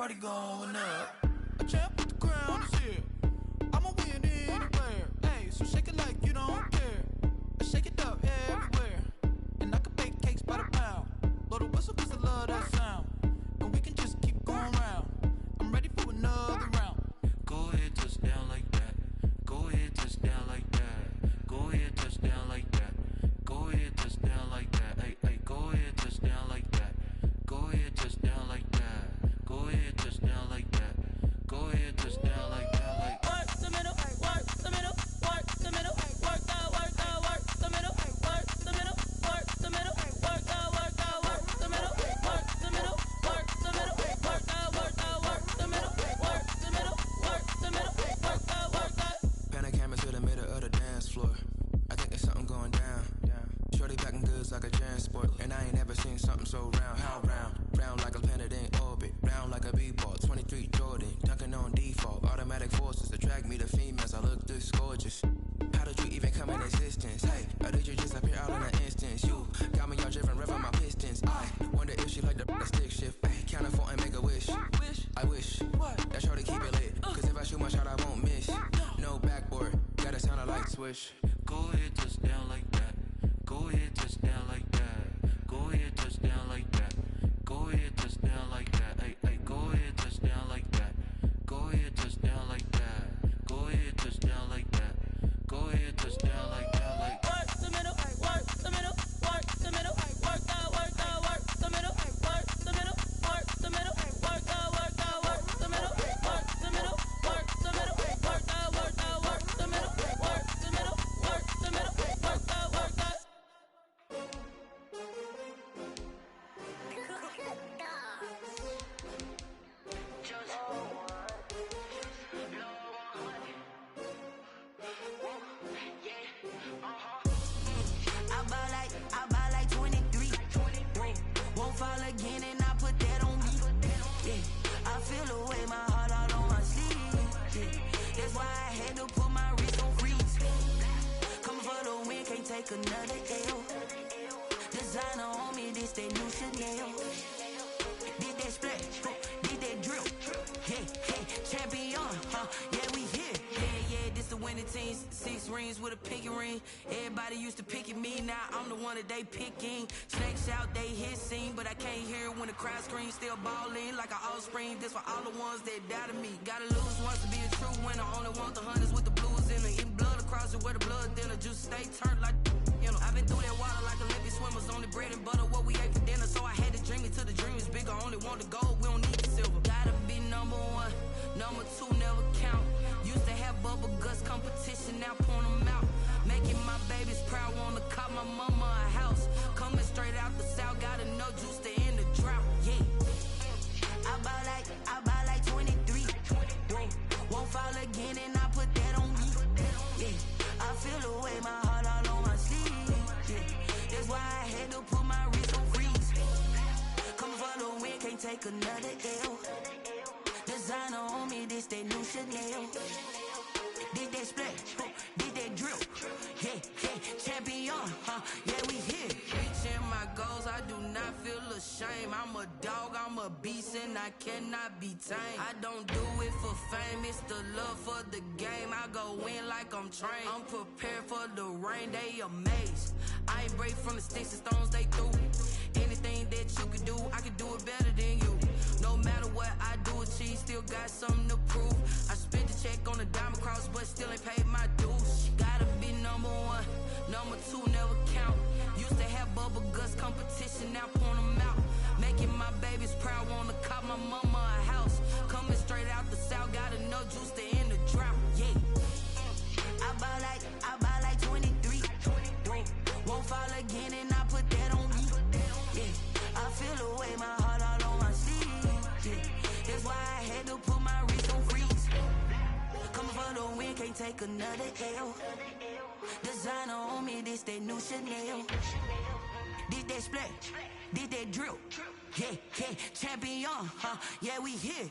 party going up. A champ with the crown is here. I'ma win anywhere. Hey, so shake it like you don't care. I shake it up everywhere. And I can bake cakes by the pound. Blow the whistle cause I love that sound. And we can just keep going round. I'm ready for another round. Go ahead, touch down like that. Go ahead, touch down like that. Go ahead, touch down like that. Go ahead, touch down like that. Hey, hey, go ahead, touch down like that. Go ahead, touch down like that. Go ahead, touch down like that. Go ahead, touch down like that. Like work the middle, work the middle, work the middle, work out, work the middle, work the middle, work the middle, work out, work the middle, work the middle, work the middle, work out, work the middle, work the middle, work the middle, work out. Pan a camera to the middle of the dance floor. I think there's something going down. Shorty packing goods like a transport, and I ain't never seen something so round. How round? Round like a planet in orbit, round like a b-ball. 23 Jordan, dunking on default. Automatic forces attract me to females. I look this gorgeous. How did you even come in existence? Hey, or did you just appear out in an instance? You got me all driven, revving my pistons. I wonder if she like the stick shift. Hey, count it 4 and make a wish. I wish that shorty keep it lit. Cause if I shoot my shot, I won't miss. No backboard, gotta sound a light switch. go ahead, touch down like that. Go ahead, touch down like that. Go ahead, touch down like that. Go ahead, touch down like that. Hey, hey, go ahead, touch down like that. Go ahead, touch down like that. Go ahead, touch down like that. Go ahead, touch down like that. Like Work the middle, work the middle, work the middle, work out, work the middle, work the middle, work the middle, work out, work the middle, work the middle, work the middle, work out, work the middle, work the middle, work the middle, work out, work out. I buy like 23. Won't fall again and I put that on me. Yeah, I feel the way my heart all on my sleeve. Yeah, that's why I had to put my wrist on freeze. Coming for the win, can't take another L. Designer on me, this that new Chanel. Did that splash, did that drill. Yeah, yeah, champion, yeah, we here. Yeah, this the winning team. 6 rings with a pinky ring. Everybody used to pick at me, now I'm the one that they picking. Snakes out, they hit scene, but I can't hear it when the crowd screams. Still ballin' like an offspring. This for all the ones that doubted me. Gotta lose once to be a true winner. Only want the hunters with the blues in it. Eating blood across it where the blood thinner. Juice stay turned like, you know. I've been through that water like Olympic swimmers. Only bread and butter, what we ate for dinner. So I had to dream it till the dream is bigger. Only want the gold, we don't need the silver. Gotta be number 1, number 2 never count. Used to have bubble guts competition, now point them out. Making my babies proud, wanna cop my mama a house. Coming straight out the south, gotta know juice to end the drought. Yeah, I buy like 23. Won't fall again and I put that on me. Yeah, I feel the way my heart all on my sleeve. Yeah, that's why I had to put my wrist on freeze. Coming for the win, can't take another L. Designer on me, this that new Chanel. Did that splash, did that drill. Yeah, yeah, champion, yeah, we here. Reaching my goals, I do not feel ashamed. I'm a dog, I'm a beast, and I cannot be tamed. I don't do it for fame, it's the love for the game. I go in like I'm trained. I'm prepared for the rain, they amazed. I ain't break from the sticks and stones they threw. Anything that you could do, I could do it better than you. No matter what I do, achieve, still got something to prove. I spent the check on the diamond cross, but still ain't paid my dues. Gotta be number 1, number 2 never count. Used to have bubble guts competition, now point them out. Making my babies proud, wanna cop my mama a house. Coming straight out the south, gotta know juice to end the drought. Yeah, I buy like 23. Won't fall again and I put that on me. Yeah, I feel the way my heart all on my sleeve. Yeah, that's why I had to put my wrist on freeze. Coming for the win, can't take another L. Designer on me, this that new Chanel. Did that splash, did that drill. Yeah, yeah, champion, yeah, we here.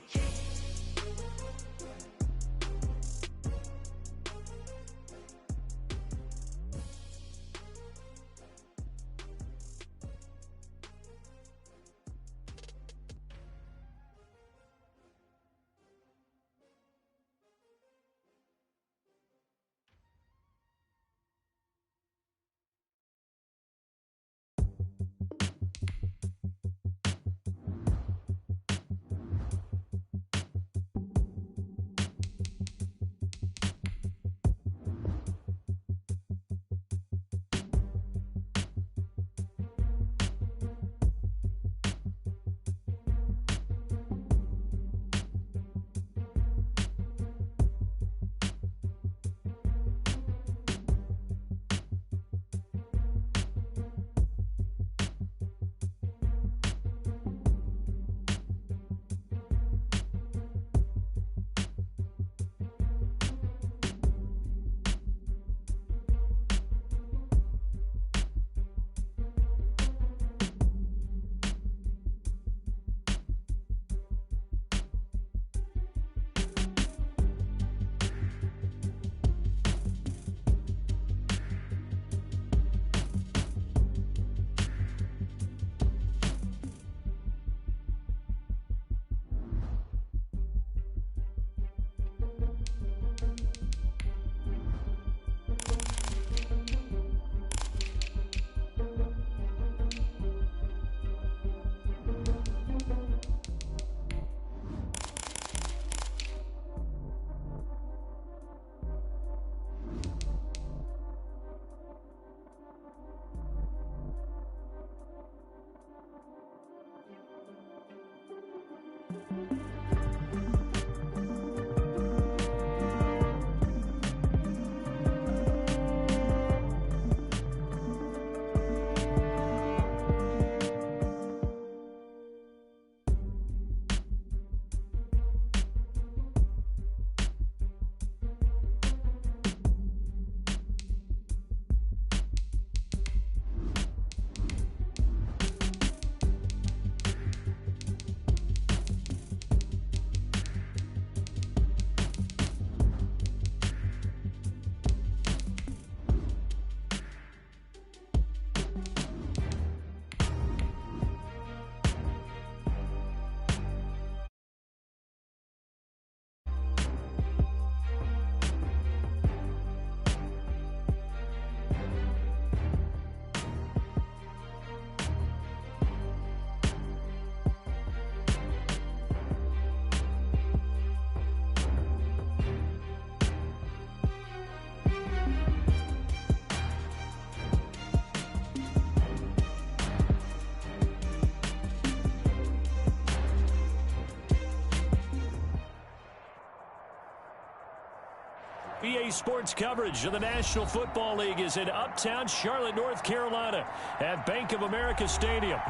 EA Sports coverage of the National Football League is in uptown Charlotte, North Carolina at Bank of America Stadium.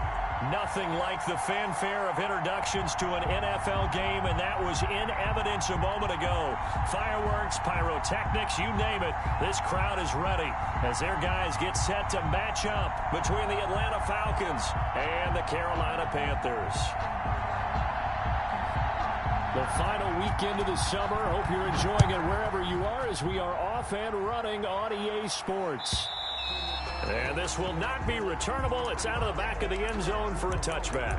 Nothing like the fanfare of introductions to an NFL game, and that was in evidence a moment ago. Fireworks, pyrotechnics, you name it. This crowd is ready as their guys get set to match up between the Atlanta Falcons and the Carolina Panthers. The final weekend of the summer. Hope you're enjoying it wherever you are as we are off and running on EA Sports. And this will not be returnable. It's out of the back of the end zone for a touchback.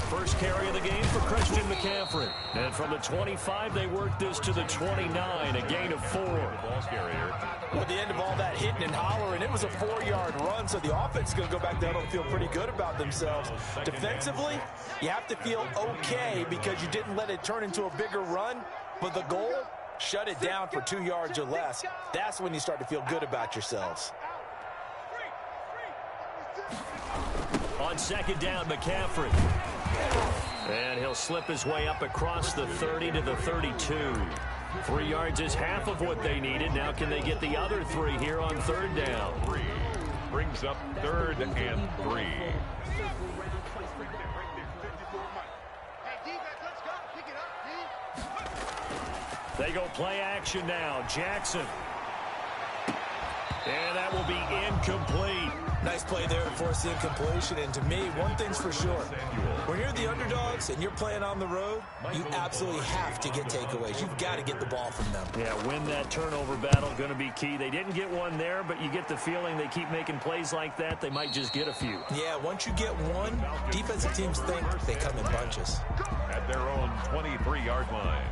First carry of the game for Christian McCaffrey. And from the 25, they work this to the 29, a gain of 4. Ball carrier. At the end of all that hitting and hollering, it was a 4-yard run, so the offense is going to go back down and feel pretty good about themselves. Defensively, you have to feel okay because you didn't let it turn into a bigger run, but the goal, shut it down for 2 yards or less. That's when you start to feel good about yourselves. On second down, McCaffrey. And he'll slip his way up across the 30 to the 32. 3 yards is half of what they needed. Now can they get the other 3 here on third down? Brings up 3rd and 3. They go play action now. Jackson. And that will be incomplete. Nice play there to force the incompletion. And to me, one thing's for sure. When you're the underdogs and you're playing on the road, you absolutely have to get takeaways. You've got to get the ball from them. Yeah, win that turnover battle, going to be key. They didn't get one there, but you get the feeling they keep making plays like that, they might just get a few. Yeah, once you get one, defensive teams think they come in bunches. At their own 23-yard line.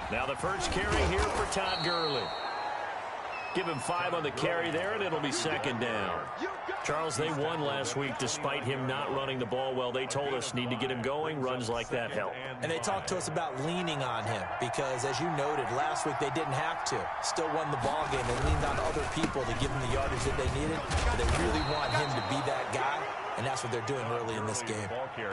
Now the first carry here for Todd Gurley. Give him 5 on the carry there, and it'll be second down. Charles, they won last week despite him not running the ball well. They told us need to get him going. Runs like that help. And they talked to us about leaning on him because, as you noted, last week they didn't have to. Still won the ball game. They leaned on other people to give them the yardage that they needed. But they really want him to be that guy. And that's what they're doing early in this game.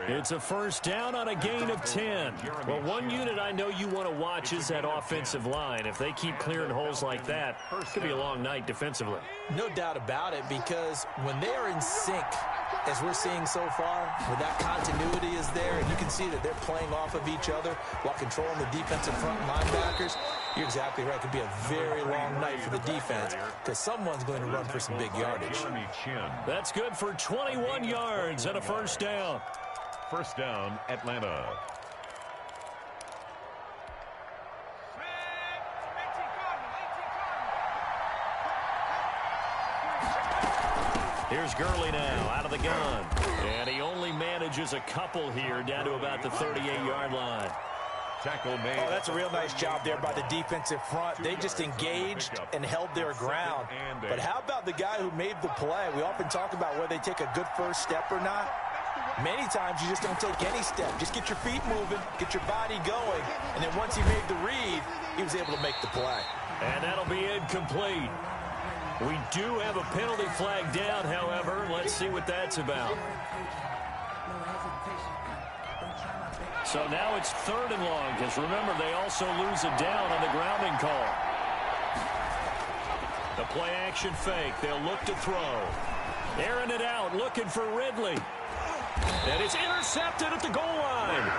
It's a first down on a gain of 10. Well, one unit I know you want to watch is that offensive line. If they keep clearing holes like that, it could be a long night defensively. No doubt about it, because when they are in sync, as we're seeing so far, where that continuity is there, and you can see that they're playing off of each other while controlling the defensive front linebackers, you're exactly right. It could be a very long night for the defense because someone's going to run for some big yardage. That's good for 21 yards and a first down. First down, Atlanta. Here's Gurley now out of the gun. And he only manages a couple here down to about the 38-yard line. Tackle made. Oh, that's a real nice job there by the defensive front. They just engaged and held their ground. But how about the guy who made the play? We often talk about whether they take a good first step or not. Many times you just don't take any step. Just get your feet moving, get your body going, and then once he made the read, he was able to make the play. And that'll be incomplete. We do have a penalty flag down, however. Let's see what that's about. So now it's 3rd and long, because remember, they also lose a down on the grounding call. The play action fake. They'll look to throw. Airing it out, looking for Ridley. And it's intercepted at the goal line.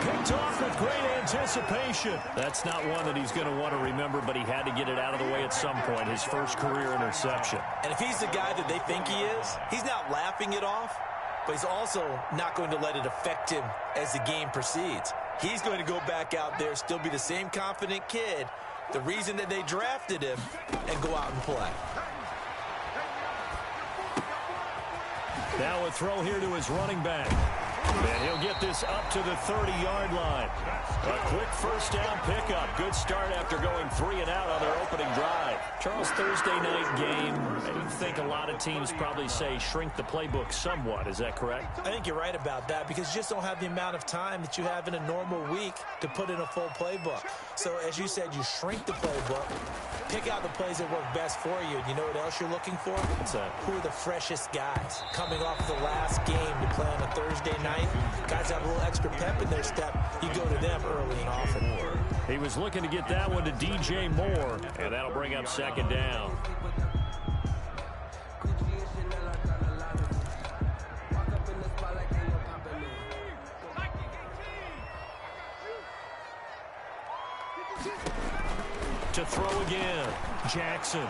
Picked off with great anticipation. That's not one that he's going to want to remember, but he had to get it out of the way at some point. His first career interception. And if he's the guy that they think he is, he's not laughing it off, but he's also not going to let it affect him as the game proceeds. He's going to go back out there, still be the same confident kid, the reason that they drafted him, and go out and play. Now a throw here to his running back. And he'll get this up to the 30-yard line. A quick first down pickup. Good start after going 3 and out on their opening drive. Charles, Thursday night game, I think a lot of teams probably say shrink the playbook somewhat. Is that correct? I think you're right about that because you just don't have the amount of time that you have in a normal week to put in a full playbook. So as you said, you shrink the playbook, pick out the plays that work best for you. You know what else you're looking for? Who are the freshest guys coming off the last game to play on a Thursday night? Guys have a little extra pep in their step. You go to them early and often. He was looking to get that one to DJ Moore, and that'll bring up second down. To throw again, Jackson.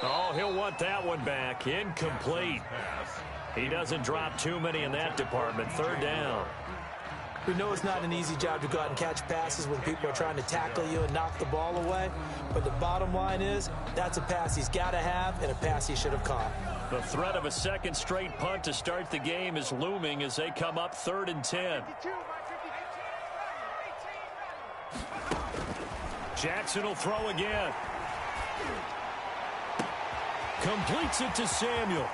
Oh, he'll want that one back. Incomplete. He doesn't drop too many in that department. Third down. We know it's not an easy job to go out and catch passes when people are trying to tackle you and knock the ball away. But the bottom line is, that's a pass he's got to have and a pass he should have caught. The threat of a second straight punt to start the game is looming as they come up 3rd and 10. Jackson will throw again. Completes it to Samuel.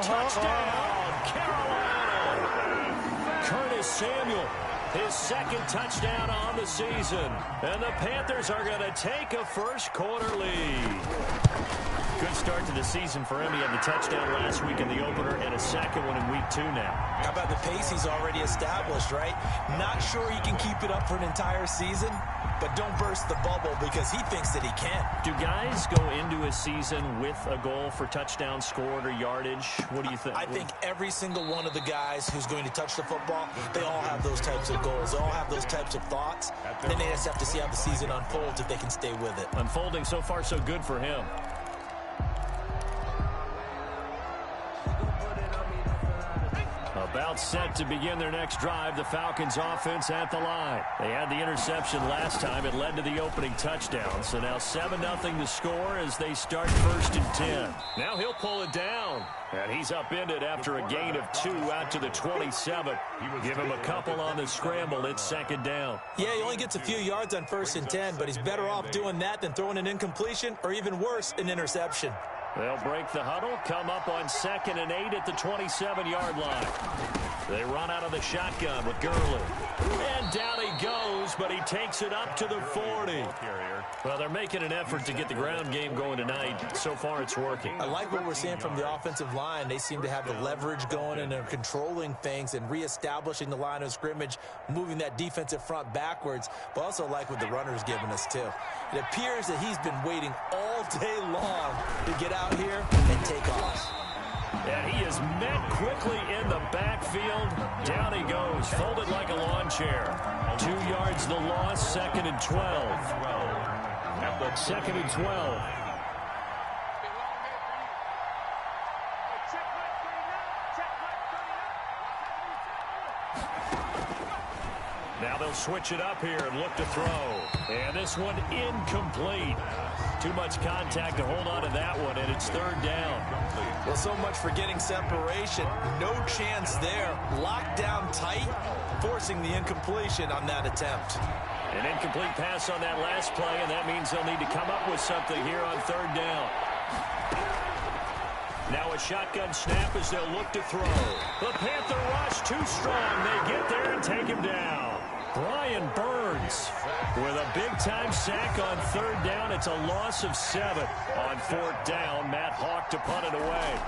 Touchdown, Carolina. Curtis Samuel, his second touchdown on the season. And the Panthers are going to take a first quarter lead. Good start to the season for him. He had the touchdown last week in the opener and a second one in week 2 now. How about the pace he's already established, right? Not sure he can keep it up for an entire season, but don't burst the bubble because he thinks that he can. Do guys go into a season with a goal for touchdown scored or yardage? What do you think? I think every single one of the guys who's going to touch the football, they all have those types of goals. They all have those types of thoughts. Then they just have to see how the season unfolds if they can stay with it. Unfolding so far so good for him. About set to begin their next drive. The Falcons offense at the line. They had the interception last time. It led to the opening touchdown. So now 7-0 to score as they start 1st and 10. Now he'll pull it down. And he's upended after a gain of 2 out to the 27. Give him a couple on the scramble. It's 2nd down. Yeah, he only gets a few yards on 1st and 10, but he's better off doing that than throwing an incompletion or even worse, an interception. They'll break the huddle, come up on 2nd and 8 at the 27-yard line. They run out of the shotgun with Gurley. And down he goes, but he takes it up to the 40. Well, they're making an effort to get the ground game going tonight. So far, it's working. I like what we're seeing from the offensive line. They seem to have the leverage going, and they're controlling things and reestablishing the line of scrimmage, moving that defensive front backwards, but also like what the runner's giving us, too. It appears that he's been waiting all day long to get out here and take off. And he is met quickly in the backfield. Down he goes, folded like a lawn chair. 2 yards the loss, 2nd and 12. 2nd and 12. Now they'll switch it up here and look to throw. And this one incomplete. Too much contact to hold on to that one, and it's 3rd down. Well, so much for getting separation. No chance there. Locked down tight, forcing the incompletion on that attempt. An incomplete pass on that last play, and that means they'll need to come up with something here on 3rd down. Now a shotgun snap as they'll look to throw. The Panther rush too strong. They get there and take him down. Brian Burns with a big-time sack on 3rd down. It's a loss of 7 on 4th down. Matt Hawk to punt it away.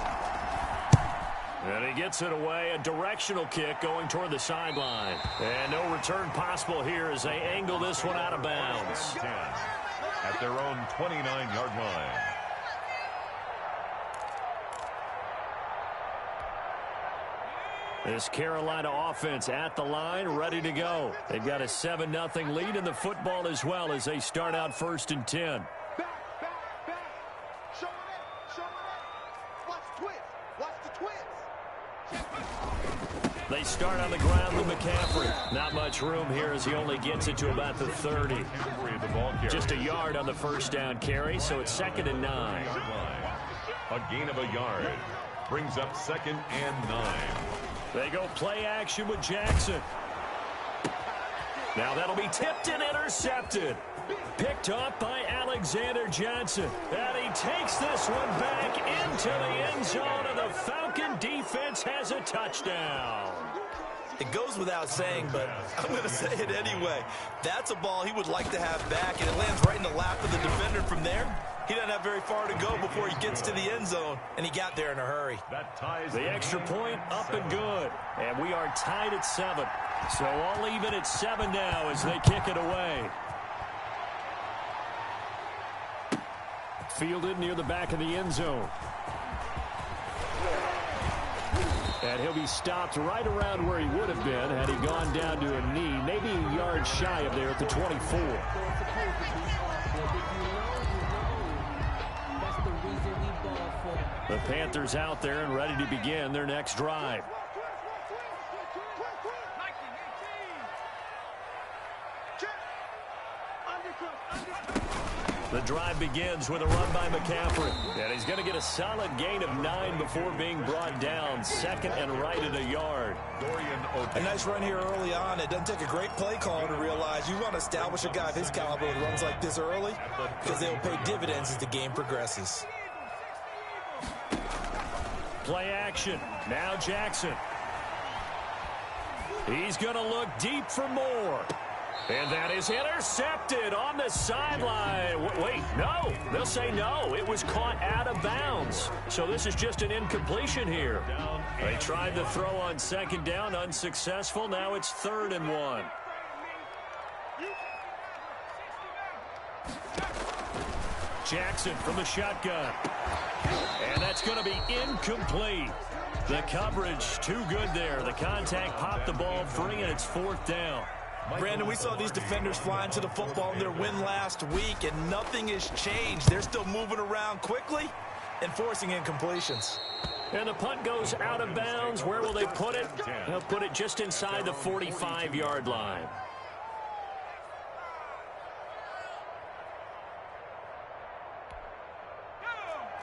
And he gets it away. A directional kick going toward the sideline. And no return possible here as they angle this one out of bounds. At their own 29-yard line. This Carolina offense at the line, ready to go. They've got a 7-0 lead in the football as well as they start out 1st and 10. Show it. Watch the twist. Watch the twist. They start on the ground with McCaffrey. Not much room here as he only gets it to about the 30. Just a yard on the 1st down carry, so it's 2nd and 9. A gain of a yard. Brings up 2nd and 9. They go play action with Jackson. Now that'll be tipped and intercepted. Picked off by Alexander Johnson. And he takes this one back into the end zone, and the Falcon defense has a touchdown. It goes without saying, but I'm going to say it anyway. That's a ball he would like to have back, and it lands right in the lap of the defender from there. He doesn't have very far to go before he gets to the end zone, and he got there in a hurry. That ties the extra point up and good. And we are tied at 7. So all even at 7 now as they kick it away. Fielded near the back of the end zone. And he'll be stopped right around where he would have been had he gone down to a knee, maybe a yard shy of there at the 24. The Panthers out there and ready to begin their next drive. The drive begins with a run by McCaffrey. And he's going to get a solid gain of 9 before being brought down. 2nd and right at a yard. A nice run here early on. It doesn't take a great play caller to realize you want to establish a guy of his caliber with runs like this early because they will pay dividends as the game progresses. Play action. Now Jackson. He's going to look deep for more. And that is intercepted on the sideline. Wait, no. They'll say no. It was caught out of bounds. So this is just an incompletion here. They tried to throw on 2nd down, unsuccessful. Now it's 3rd and 1. Jackson from the shotgun. And that's going to be incomplete. The coverage too good there. The contact popped the ball free, and it's 4th down. Brandon, we saw these defenders flying to the football in their win last week, and nothing has changed. They're still moving around quickly and forcing incompletions. And the punt goes out of bounds. Where will they put it? They'll put it just inside the 45-yard line.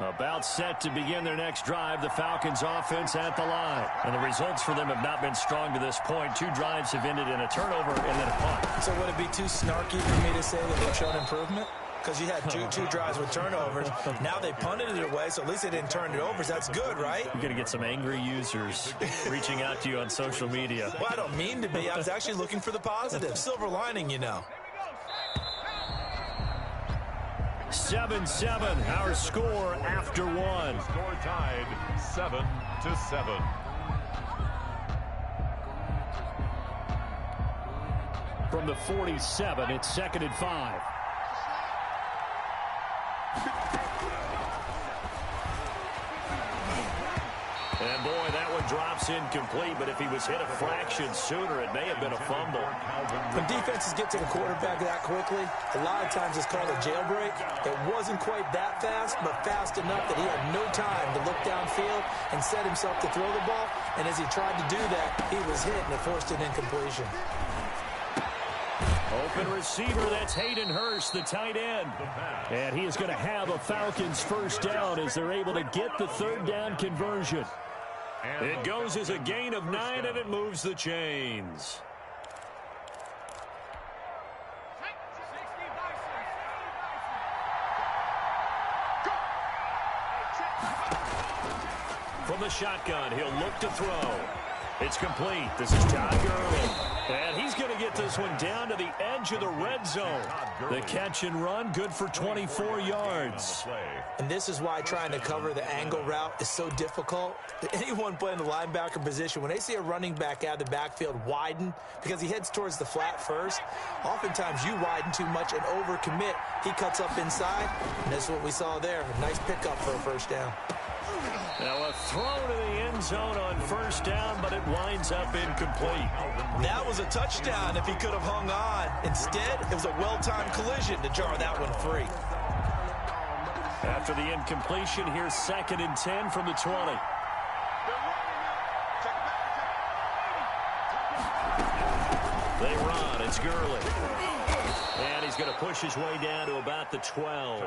About set to begin their next drive, the Falcons offense at the line. And the results for them have not been strong to this point. 2 drives have ended in a turnover and then a punt. So would it be too snarky for me to say that they've shown improvement? Because you had two drives with turnovers. Now they punted it away, so at least they didn't turn it over. So that's good, right? You're going to get some angry users reaching out to you on social media. Well, I don't mean to be. I was actually looking for the positive. Silver lining, you know. 7-7, our score after 1. Score tied 7-7. From the 47, it's 2nd and 5. And boy, that one drops incomplete, but if he was hit a fraction sooner, it may have been a fumble. When defenses get to the quarterback that quickly, a lot of times it's called a jailbreak. It wasn't quite that fast, but fast enough that he had no time to look downfield and set himself to throw the ball. And as he tried to do that, he was hit and it forced an incompletion. Open receiver, that's Hayden Hurst, the tight end. And he is going to have a Falcons first down as they're able to get the 3rd down conversion. It goes as a gain of 9, and it moves the chains. From the shotgun, he'll look to throw. It's complete. This is Todd Gurley. And he's going to get this one down to the edge of the red zone. The catch and run, good for 24 yards. And this is why trying to cover the angle route is so difficult. Anyone playing the linebacker position, when they see a running back out of the backfield widen, because he heads towards the flat first, oftentimes you widen too much and overcommit. He cuts up inside, and that's what we saw there. A nice pickup for a first down. Now a throw to the end zone on 1st down, but it winds up incomplete. That was a touchdown if he could have hung on. Instead, it was a well-timed collision to jar that one free. After the incompletion, here's 2nd and 10 from the 20. They run. It's Gurley. And he's going to push his way down to about the 12.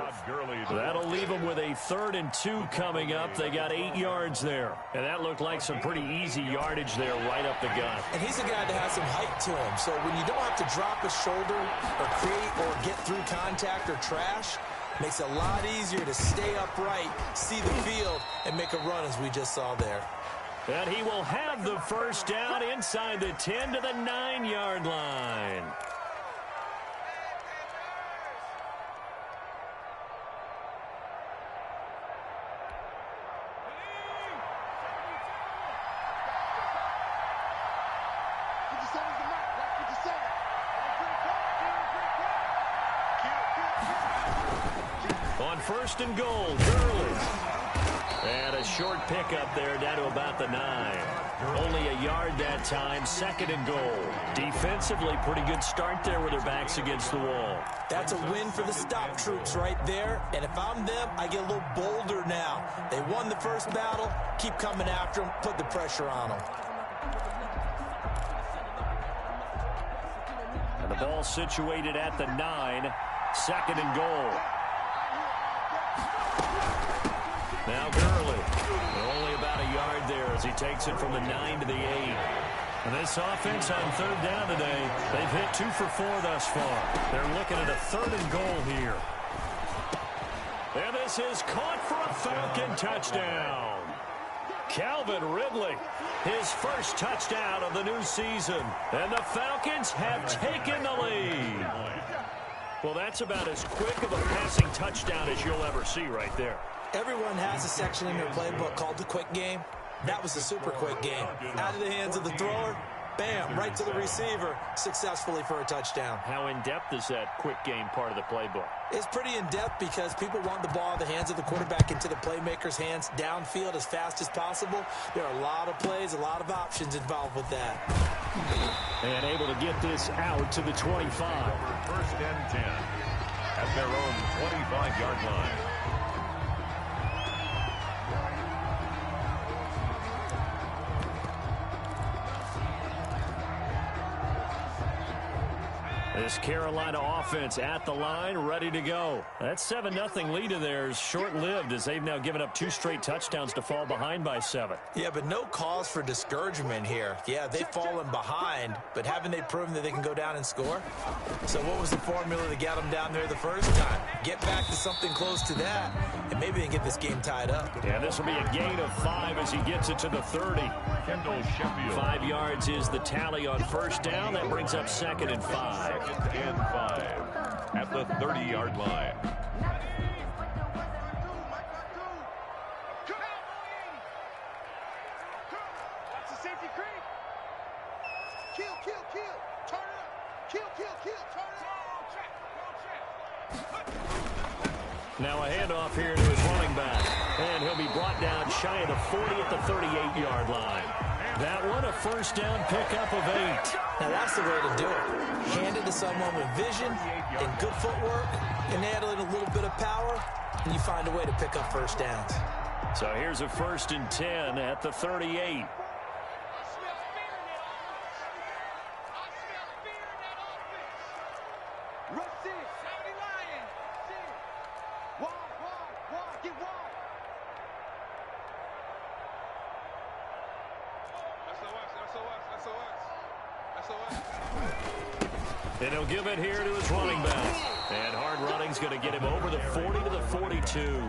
That'll leave him with a 3rd and 2 coming up. They got 8 yards there. And that looked like some pretty easy yardage there right up the gut. And he's a guy that has some height to him. So when you don't have to drop a shoulder or create or get through contact or trash, makes it a lot easier to stay upright, see the field, and make a run as we just saw there. And he will have the first down inside the 10 to the 9-yard line. On 1st and goal, Gurley. And a short pickup there down to about the 9. Only a yard that time, 2nd and goal. Defensively, pretty good start there with their backs against the wall. That's a win for the stop troops right there. And if I'm them, I get a little bolder now. They won the first battle. Keep coming after them. Put the pressure on them. And the ball situated at the 9. 2nd and goal. Now Gurley, only about a yard there as he takes it from the 9 to the 8. And this offense on 3rd down today, they've hit 2 for 4 thus far. They're looking at a 3rd and goal here. And this is caught for a Falcon touchdown. Calvin Ridley, his first touchdown of the new season. And the Falcons have taken the lead. Well, that's about as quick of a passing touchdown as you'll ever see right there. Everyone has a section in their playbook called the quick game. That was the super quick game. Out of the hands of the thrower, bam, right to the receiver, successfully for a touchdown. How in-depth is that quick game part of the playbook? It's pretty in-depth because people want the ball in the hands of the quarterback into the playmaker's hands downfield as fast as possible. There are a lot of plays, a lot of options involved with that. And able to get this out to the 25. 1st and 10 at their own 25-yard line. This Carolina offense at the line, ready to go. That 7-0 lead of theirs short-lived as they've now given up 2 straight touchdowns to fall behind by 7. Yeah, but no cause for discouragement here. Yeah, they've fallen behind, but haven't they proven that they can go down and score? So what was the formula to get them down there the first time? Get back to something close to that, and maybe they can get this game tied up. Yeah, this will be a gain of 5 as he gets it to the 30. 5 yards is the tally on 1st down. That brings up 2nd and 5. 2nd and 5 at the 30-yard line. That's a safety creep. Kill, turn it up. Kill, turn it up. Now a handoff here to his running back. And he'll be brought down shy of the 40 at the 38-yard line. That one, a 1st down pickup of 8. Now that's the way to do it. Hand it to someone with vision and good footwork, and add in a little bit of power, and you find a way to pick up 1st downs. So here's a 1st and 10 at the 38. And he'll give it here to his running back. And hard running's going to get him over the 40 to the 42.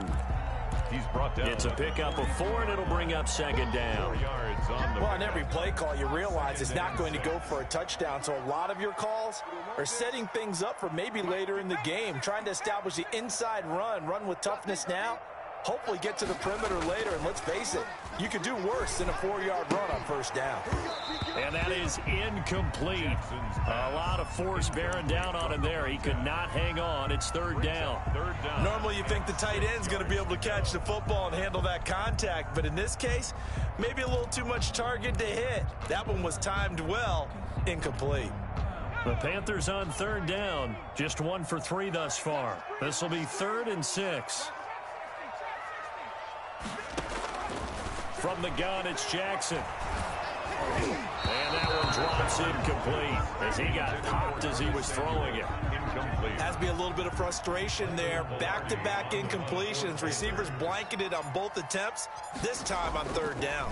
He's brought down. It's a pickup of 4, and it'll bring up 2nd down. 4 yards on the well, on every play call, you realize it's not going to go for a touchdown. So a lot of your calls are setting things up for maybe later in the game, trying to establish the inside run with toughness now. Hopefully get to the perimeter later, and let's face it, you could do worse than a 4-yard run on 1st down. And that is incomplete. A lot of force bearing down on him there. He could not hang on. It's 3rd down. Normally you think the tight end's going to be able to catch the football and handle that contact, but in this case, maybe a little too much target to hit. That one was timed well, incomplete. The Panthers on 3rd down, just 1 for 3 thus far. This will be 3rd and 6. From the gun, it's Jackson. And that one drops incomplete as he got popped as he was throwing it. Incomplete. Has to be a little bit of frustration there. Back-to-back incompletions. Receivers blanketed on both attempts, this time on third down.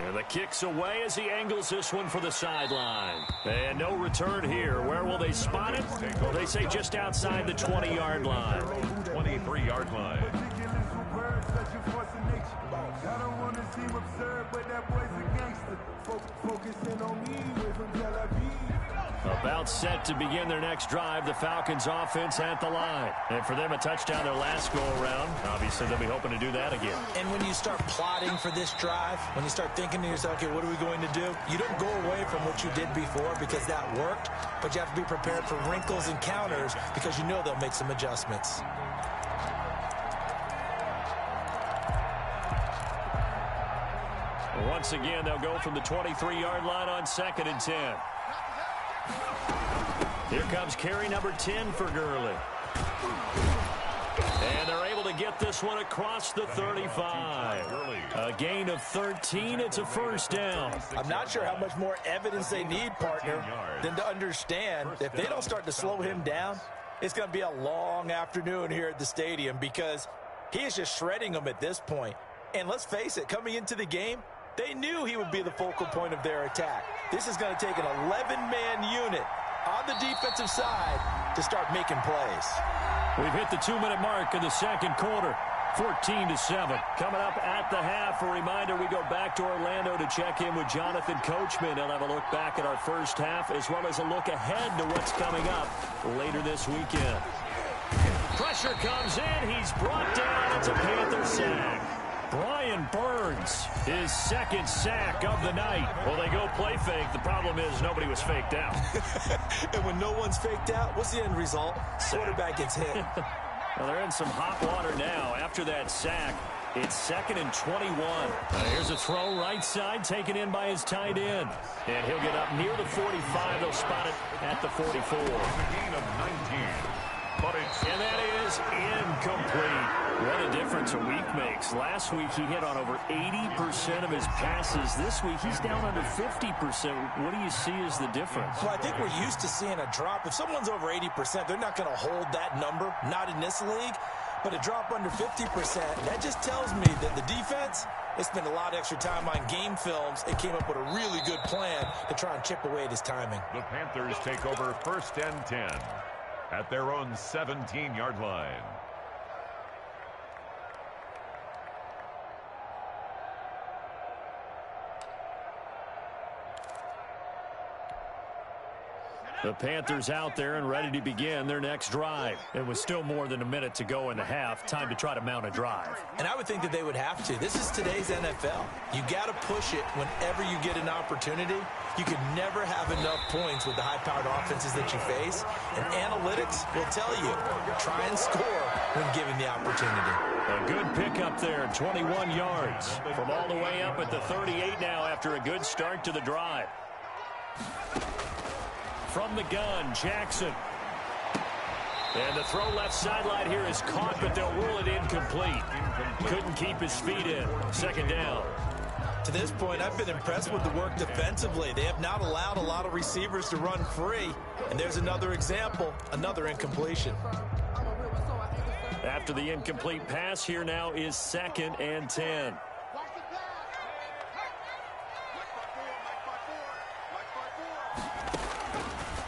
And the kick's away as he angles this one for the sideline. And no return here. Where will they spot it? Well, they say just outside the 20-yard line. 23-yard line. About set to begin their next drive, the Falcons offense at the line. And for them, a touchdown their last go-around. Obviously, they'll be hoping to do that again. And when you start plotting for this drive, when you start thinking to yourself, okay, what are we going to do? You don't go away from what you did before because that worked, but you have to be prepared for wrinkles and counters because you know they'll make some adjustments. Once again, they'll go from the 23-yard line on 2nd and 10. Here comes carry number 10 for Gurley. And they're able to get this one across the 35. A gain of 13. It's a first down. I'm not sure how much more evidence they need, partner, than to understand if they don't start to slow him down, it's going to be a long afternoon here at the stadium because he is just shredding them at this point. And let's face it, coming into the game, they knew he would be the focal point of their attack. This is going to take an 11-man unit on the defensive side to start making plays. We've hit the 2-minute mark in the second quarter. 14-7. Coming up at the half, a reminder, we go back to Orlando to check in with Jonathan Coachman. He'll have a look back at our first half as well as a look ahead to what's coming up later this weekend. Pressure comes in. He's brought down. It's a Panther sack. Brian Burns, his second sack of the night. Well, they go play fake. The problem is nobody was faked out. And when no one's faked out, what's the end result? Quarterback gets hit. Well, they're in some hot water now. After that sack, it's 2nd and 21. Here's a throw right side, taken in by his tight end. And he'll get up near the 45. They'll spot it at the 44. Gain of 19. And that is incomplete. What a difference a week makes. Last week he hit on over 80% of his passes. This week he's down under 50%. What do you see as the difference? Well, I think we're used to seeing a drop. If someone's over 80%, they're not going to hold that number, not in this league. But a drop under 50%, that just tells me that the defense, they spent a lot of extra time on game films and came up with a really good plan to try and chip away at his timing. The Panthers take over 1st and 10 at their own 17-yard line. The Panthers out there and ready to begin their next drive. It was still more than a minute to go in the half. Time to try to mount a drive. And I would think that they would have to. This is today's NFL. You got to push it whenever you get an opportunity. You can never have enough points with the high-powered offenses that you face. And analytics will tell you, try and score when given the opportunity. A good pickup there, 21 yards. From all the way up at the 38 now after a good start to the drive. From the gun, Jackson. And the throw left sideline here is caught, but they'll rule it incomplete. Couldn't keep his feet in. 2nd down. To this point, I've been impressed with the work defensively. They have not allowed a lot of receivers to run free. And there's another example, another incompletion. After the incomplete pass, here now is 2nd and 10.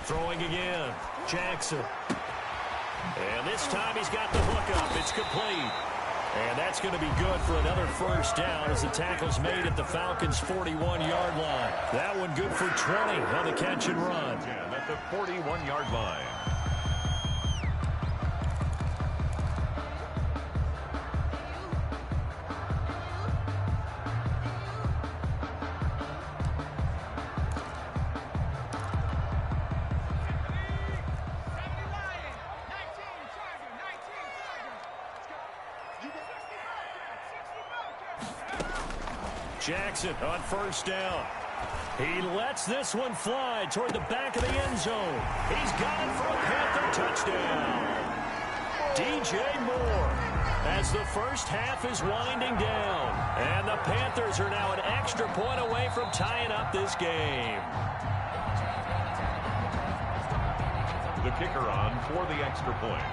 Throwing again, Jackson. And this time he's got the hook up. It's complete. And that's going to be good for another first down as the tackle's made at the Falcons' 41-yard line. That one good for 20 on the catch and run. At the 41-yard line. Jackson on first down. He lets this one fly toward the back of the end zone. He's got it for a Panther touchdown. DJ Moore. as the first half is winding down. And the Panthers are now an extra point away from tying up this game. The kicker on for the extra point.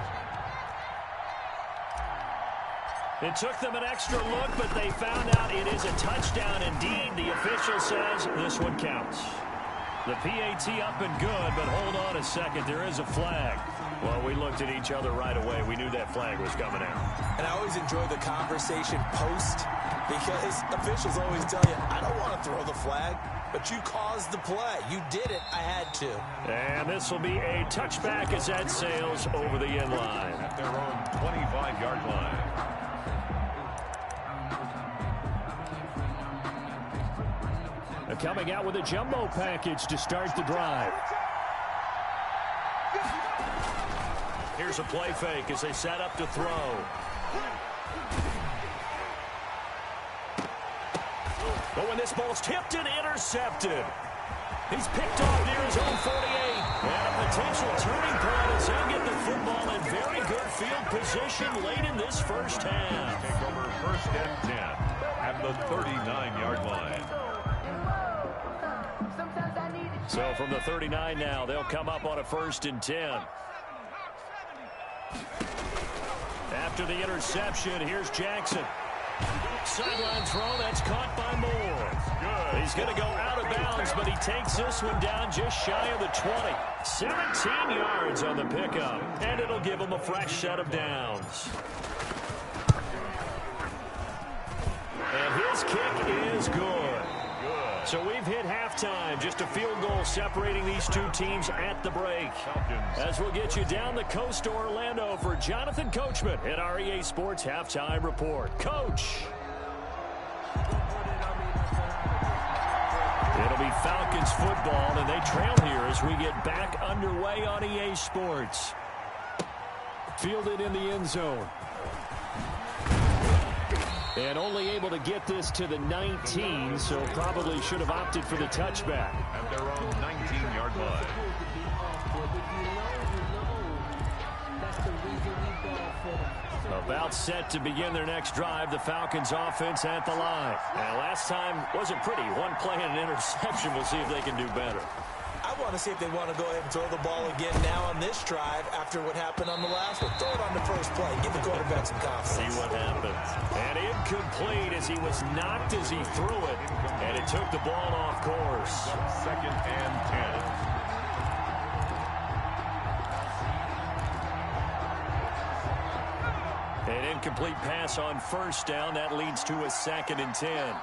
It took them an extra look, but they found out it is a touchdown indeed. The official says this one counts. The PAT up and good, but hold on a second. There is a flag. Well, we looked at each other right away. We knew that flag was coming out. And I always enjoy the conversation post because officials always tell you, I don't want to throw the flag, but you caused the play. You did it. I had to. And this will be a touchback as that sails over the end line. At their own 25-yard line. Coming out with a jumbo package to start the drive. Here's a play fake as they set up to throw. But when this ball's tipped and intercepted, he's picked off near his own 48. And a potential turning point as he'll get the football in very good field position late in this first half. Take over first and 10 at the 39-yard line. So from the 39 now, they'll come up on a 1st and 10. After the interception, here's Jackson. Sideline throw, that's caught by Moore. Good. He's going to go out of bounds, but he takes this one down just shy of the 20. 17 yards on the pickup, and it'll give him a fresh set of downs. And his kick is good. So we've hit halftime, just a field goal separating these two teams at the break. As we'll get you down the coast to Orlando for Jonathan Coachman at our EA Sports Halftime Report. Coach. It'll be Falcons football, and they trail here as we get back underway on EA Sports. Fielded in the end zone. And only able to get this to the 19, so probably should have opted for the touchback. At their own 19-yard line. About set to begin their next drive, the Falcons offense at the line. And last time wasn't pretty. One play and an interception. We'll see if they can do better. I want to see if they want to go ahead and throw the ball again now on this drive after what happened on the last one. Throw it on the first play. Give the quarterback some confidence. See what happens. And incomplete as he was knocked as he threw it. And it took the ball off course. 2nd and 10. An incomplete pass on 1st down. That leads to a 2nd and 10.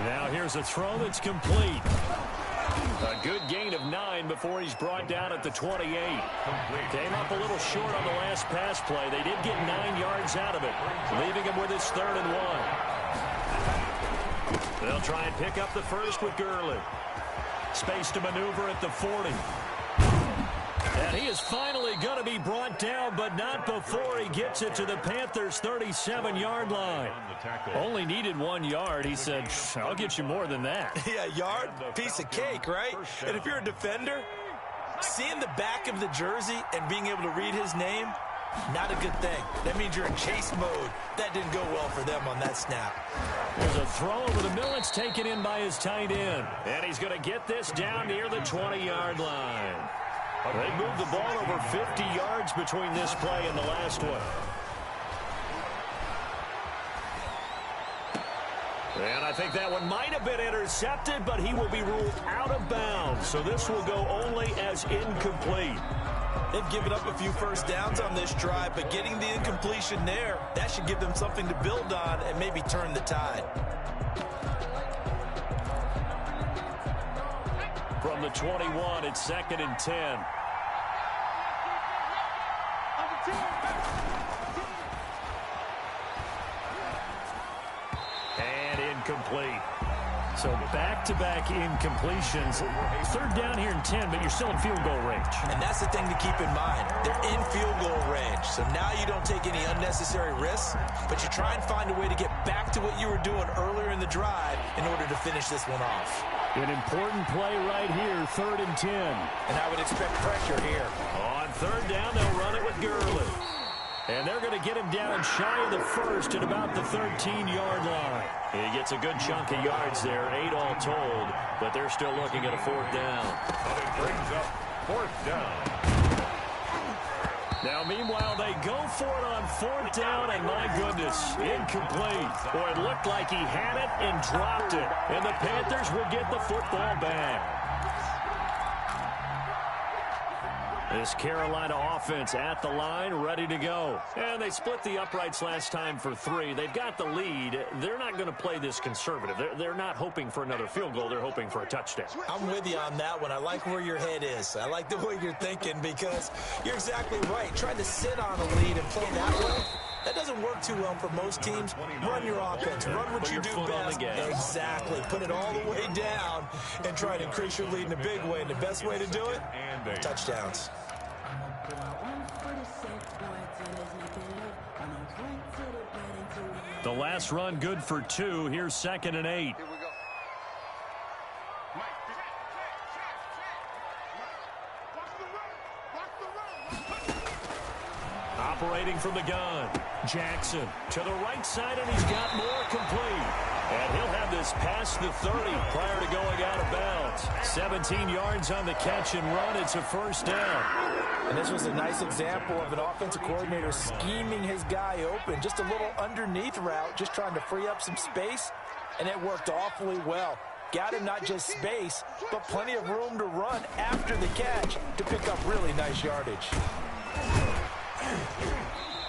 Now here's a throw that's complete. A good gain of 9 before he's brought down at the 28. Came up a little short on the last pass play. They did get 9 yards out of it, leaving him with his 3rd and 1. They'll try and pick up the first with Gurley. Space to maneuver at the 40. And he is finally going to be brought down, but not before he gets it to the Panthers' 37-yard line. Only needed 1 yard. He said, I'll get you more than that. Yeah, yard, piece of cake, right? And if you're a defender, seeing the back of the jersey and being able to read his name, not a good thing. That means you're in chase mode. That didn't go well for them on that snap. There's a throw over the middle. It's taken in by his tight end. And he's going to get this down near the 20-yard line. They moved the ball over 50 yards between this play and the last one. And I think that one might have been intercepted, but he will be ruled out of bounds. So this will go only as incomplete. They've given up a few first downs on this drive, but getting the incompletion there, that should give them something to build on and maybe turn the tide. From the 21, it's 2nd and 10. And incomplete. So back-to-back incompletions. 3rd down here and 10, but you're still in field goal range. And that's the thing to keep in mind. They're in field goal range. So now you don't take any unnecessary risks, but you try and find a way to get back to what you were doing earlier in the drive in order to finish this one off. An important play right here, 3rd and 10. And I would expect pressure here. On 3rd down, they'll run it with Gurley. And they're going to get him down shy of the first at about the 13-yard line. He gets a good chunk of yards there, 8 all told, but they're still looking at a 4th down. And it brings up 4th down. Now, meanwhile, they go for it on 4th down, and my goodness, incomplete. Boy, it looked like he had it and dropped it, and the Panthers will get the football back. This Carolina offense at the line, ready to go. And they split the uprights last time for 3. They've got the lead. They're not going to play this conservative. They're not hoping for another field goal. They're hoping for a touchdown. I'm with you on that one. I like where your head is. I like the way you're thinking because you're exactly right. Trying to sit on a lead and play that way, that doesn't work too well for most teams. Run your offense. Run what you do best. Exactly. Put it all the way down and try to increase your lead in a big way. And the best way to do it, touchdowns. The last run good for 2. Here's 2nd and 8. Here we go. Operating from the gun. Jackson to the right side, and he's got more complete. And he'll have this past the 30 prior to going out of bounds. 17 yards on the catch and run. It's a 1st down. And this was a nice example of an offensive coordinator scheming his guy open. Just a little underneath route, just trying to free up some space, and it worked awfully well. Got him not just space, but plenty of room to run after the catch to pick up really nice yardage.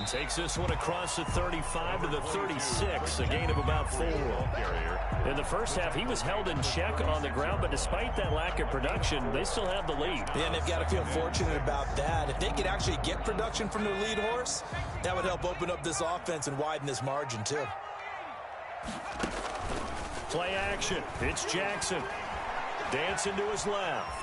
Takes this one across the 35 to the 36, a gain of about 4. In the first half, he was held in check on the ground, but despite that lack of production, they still have the lead. Yeah, and they've got to feel fortunate about that. If they could actually get production from their lead horse, that would help open up this offense and widen this margin, too. Play action. It's Jackson. Dancing to his left.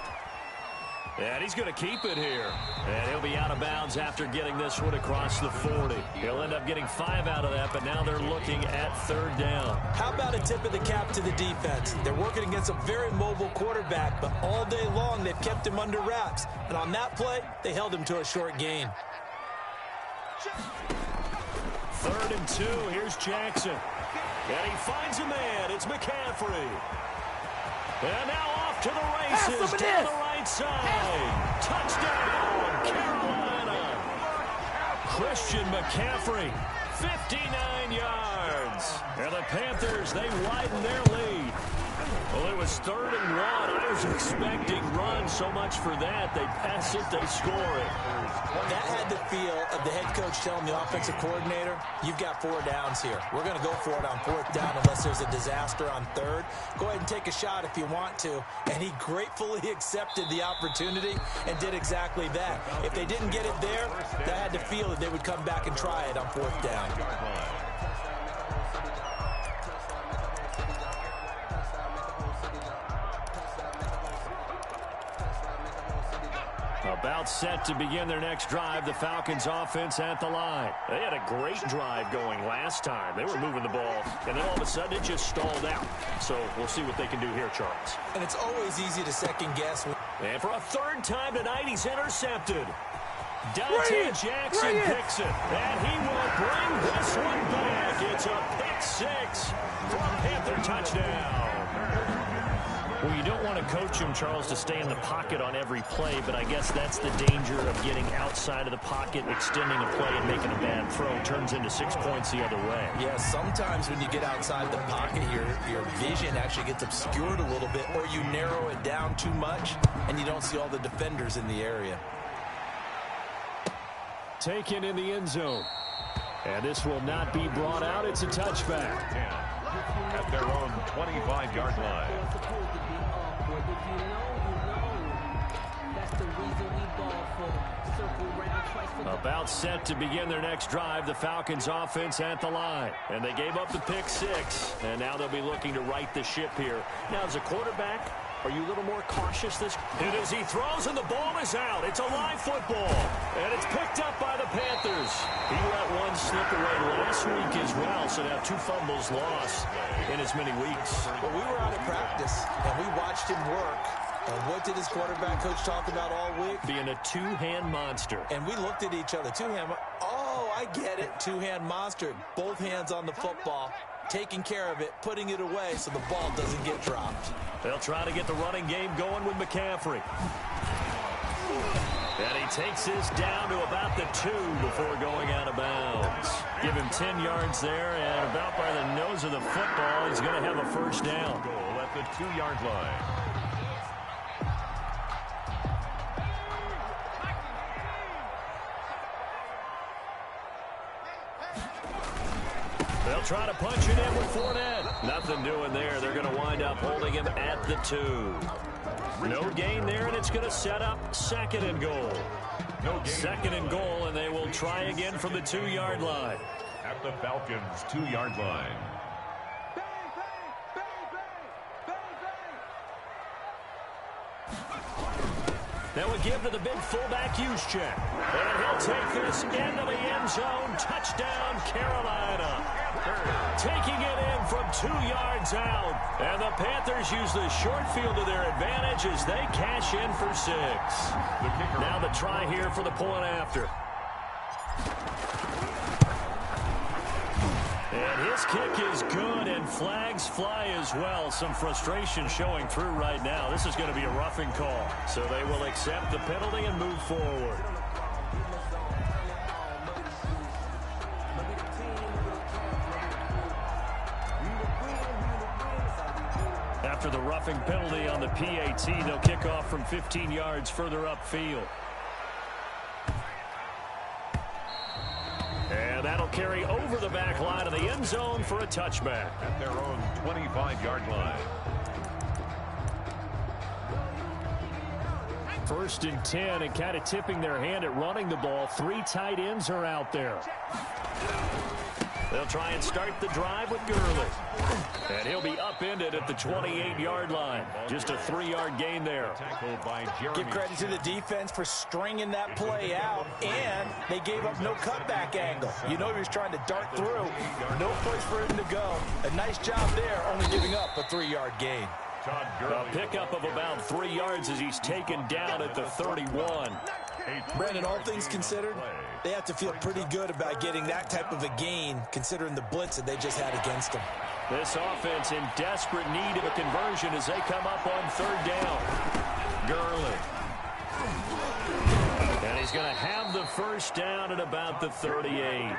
And he's going to keep it here. And he'll be out of bounds after getting this one across the 40. He'll end up getting 5 out of that, but now they're looking at 3rd down. How about a tip of the cap to the defense? They're working against a very mobile quarterback, but all day long they've kept him under wraps. And on that play, they held him to a short gain. 3rd and 2. Here's Jackson. And he finds a man. It's McCaffrey. And now off to the races down the right side. Touchdown, Carolina. Christian McCaffrey, 59 yards. And the Panthers, they widen their lead. Well, it was 3rd and 1. I was expecting run. So much for that. They pass it, they score it. That had the feel of the head coach telling the offensive coordinator, you've got 4 downs here. We're going to go for it on 4th down unless there's a disaster on 3rd. Go ahead and take a shot if you want to. And he gratefully accepted the opportunity and did exactly that. If they didn't get it there, that had the feel that they would come back and try it on 4th down. About set to begin their next drive, the Falcons offense at the line. They had a great drive going last time. They were moving the ball, and then all of a sudden it just stalled out. So we'll see what they can do here, Charles. And it's always easy to second guess. And for a 3rd time tonight, he's intercepted. Dante Jackson picks it, and he will bring this one back. It's a pick 6 for a Panther touchdown. Well, you don't want to coach him, Charles, to stay in the pocket on every play, but I guess that's the danger of getting outside of the pocket, extending a play, and making a bad throw. Turns into 6 points the other way. Yeah, sometimes when you get outside the pocket, your vision actually gets obscured a little bit, or you narrow it down too much, and you don't see all the defenders in the area. Taken in the end zone. And this will not be brought out. It's a touchback. At their own 25-yard line. About set to begin their next drive, the Falcons offense at the line. And they gave up the pick 6, and now they'll be looking to right the ship here. Now, as a quarterback, Are you a little more cautious this? It is. He throws and the ball is out. It's a live football. And it's picked up by the Panthers. He let one slip away last week as well, so now 2 fumbles lost in as many weeks. Well, we were out at practice, and we watched him work. And what did his quarterback coach talk about all week? Being a 2-hand monster. And we looked at each other. 2-hand. Oh, I get it. 2-hand monster. Both hands on the football, taking care of it, putting it away so the ball doesn't get dropped. They'll try to get the running game going with McCaffrey. And he takes this down to about the 2 before going out of bounds. Give him 10 yards there, and about by the nose of the football, he's going to have a first down. Goal at the 2-yard line. They'll try to punch it in with Fournette. Nothing doing there. They're going to wind up holding him at the 2. No gain there, and it's going to set up 2nd and goal. No gain. 2nd and goal, and they will try again from the 2-yard line. At the Falcons' 2-yard line. They will give to the big fullback Juszczyk. And he'll take this into the end zone. Touchdown, Carolina. Taking it in from 2 yards out. And the Panthers use the short field to their advantage as they cash in for 6. Now the try here for the point after. And his kick is good, and flags fly as well. Some frustration showing through right now. This is going to be a roughing call. So they will accept the penalty and move forward. After the roughing penalty on the PAT, they'll kick off from 15 yards further upfield. And that'll carry over the back line of the end zone for a touchback. At their own 25-yard line. 1st and 10, and kind of tipping their hand at running the ball. 3 tight ends are out there. They'll try and start the drive with Gurley. And he'll be upended at the 28-yard line. Just a 3-yard gain there. Give credit to the defense for stringing that play out, and they gave up no cutback angle. You know he was trying to dart through. No place for him to go. A nice job there, only giving up a 3-yard gain. A pickup of about 3 yards as he's taken down at the 31. Brandon, all things considered, they have to feel pretty good about getting that type of a gain, considering the blitz that they just had against them. This offense in desperate need of a conversion as they come up on 3rd down. Gurley. And he's going to have the first down at about the 38.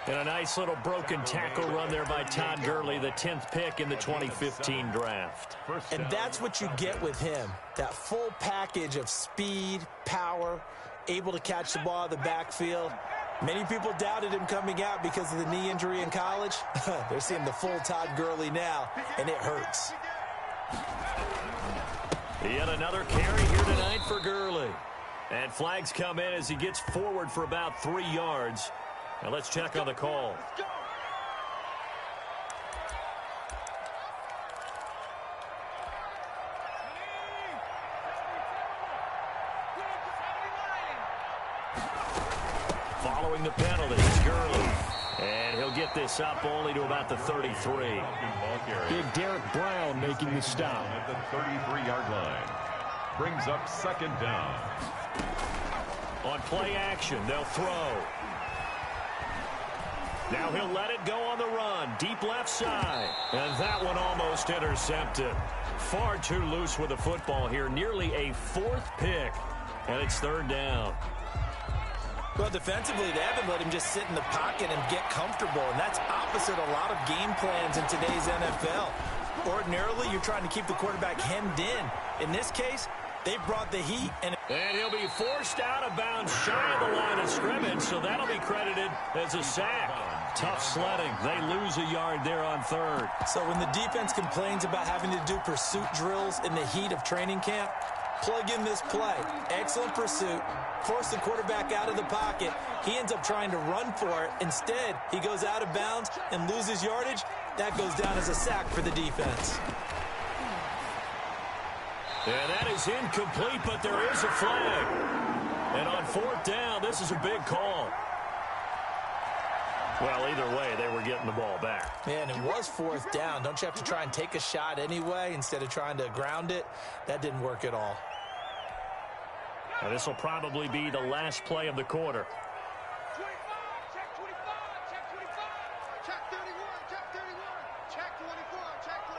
And a nice little broken tackle run there by Todd Gurley, the 10th pick in the 2015 draft. And that's what you get with him, that full package of speed, power, able to catch the ball in the backfield. Many people doubted him coming out because of the knee injury in college. They're seeing the full Todd Gurley now, and it hurts. Yet another carry here tonight for Gurley. And flags come in as he gets forward for about 3 yards. Now let's check on the call. Following the penalty, it's Gurley. And he'll get this up only to about the 33. Big Derek Brown making the stop. At the 33-yard line. Brings up 2nd down. On play action, they'll throw. Now he'll let it go on the run. Deep left side. And that one almost intercepted. Far too loose with the football here. Nearly a 4th pick. And it's 3rd down. Well, defensively, they haven't let him just sit in the pocket and get comfortable, and that's opposite a lot of game plans in today's NFL. Ordinarily, you're trying to keep the quarterback hemmed in. In this case, they brought the heat. And he'll be forced out of bounds shy of the line of scrimmage, so that'll be credited as a sack. Tough sledding. They lose a yard there on 3rd. So when the defense complains about having to do pursuit drills in the heat of training camp, plug in this play. Excellent pursuit. Force the quarterback out of the pocket. He ends up trying to run for it. Instead, he goes out of bounds and loses yardage. That goes down as a sack for the defense. And that is incomplete, but there is a flag. And on 4th down, this is a big call. Well, either way, they were getting the ball back. Man, it was 4th down. Don't you have to try and take a shot anyway instead of trying to ground it? That didn't work at all. And this will probably be the last play of the quarter. 25, check 25, check 25, check 31, check 31, check 24, check 24.